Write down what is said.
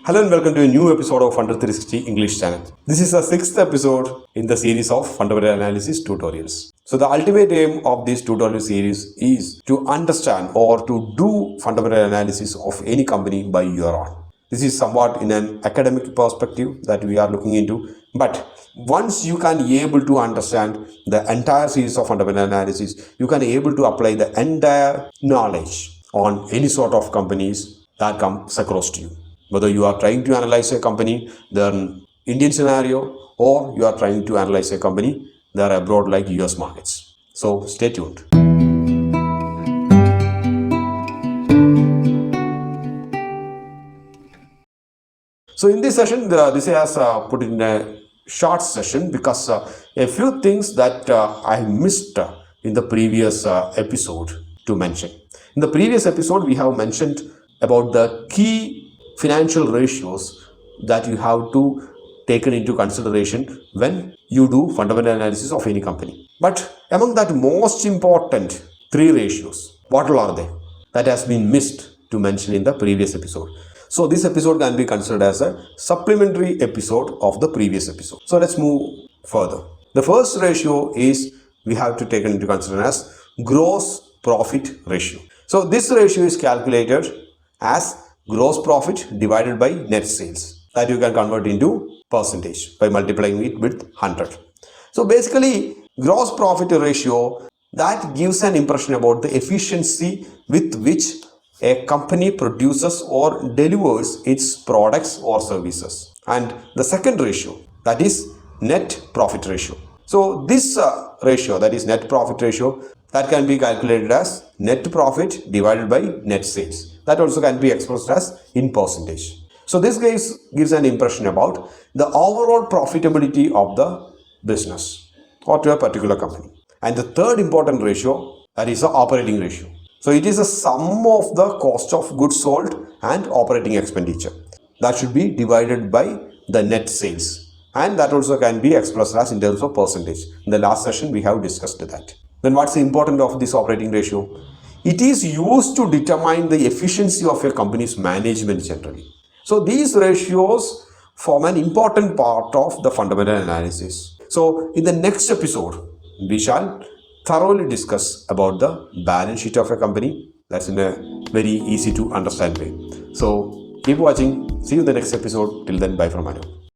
Hello and welcome to a new episode of Under 360 English channel. This is the sixth episode in the series of fundamental analysis tutorials. So the ultimate aim of this tutorial series is to understand or to do fundamental analysis of any company by your own. This is somewhat in an academic perspective that we are looking into, but once you can be able to understand the entire series of fundamental analysis, you can be able to apply the entire knowledge on any sort of companies that comes across to you. Whether you are trying to analyze a company, the Indian scenario, or you are trying to analyze a company, they are abroad like US markets. So stay tuned. So in this session, this has put in a short session because a few things that I missed in the previous episode to mention. In the previous episode, we have mentioned about the key financial ratios that you have to take into consideration when you do fundamental analysis of any company. But among that most important three ratios, what all are they? That has been missed to mention in the previous episode. So this episode can be considered as a supplementary episode of the previous episode. So let's move further. The first ratio is we have to take into consideration as gross profit ratio. So this ratio is calculated as gross profit divided by net sales, that you can convert into percentage by multiplying it with 100. So basically, gross profit ratio that gives an impression about the efficiency with which a company produces or delivers its products or services. And the second ratio, that is net profit ratio. So this ratio, that is net profit ratio, that can be calculated as net profit divided by net sales. That also can be expressed as in percentage. So this gives an impression about the overall profitability of the business or to a particular company. And the third important ratio, that is the operating ratio. So it is a sum of the cost of goods sold and operating expenditure. That should be divided by the net sales. And that also can be expressed as in terms of percentage. In the last session, we have discussed that. Then what's the importance of this operating ratio? It is used to determine the efficiency of a company's management generally. So these ratios form an important part of the fundamental analysis. So in the next episode, we shall thoroughly discuss about the balance sheet of a company. That's in a very easy to understand way. So keep watching. See you in the next episode. Till then, bye from Avail.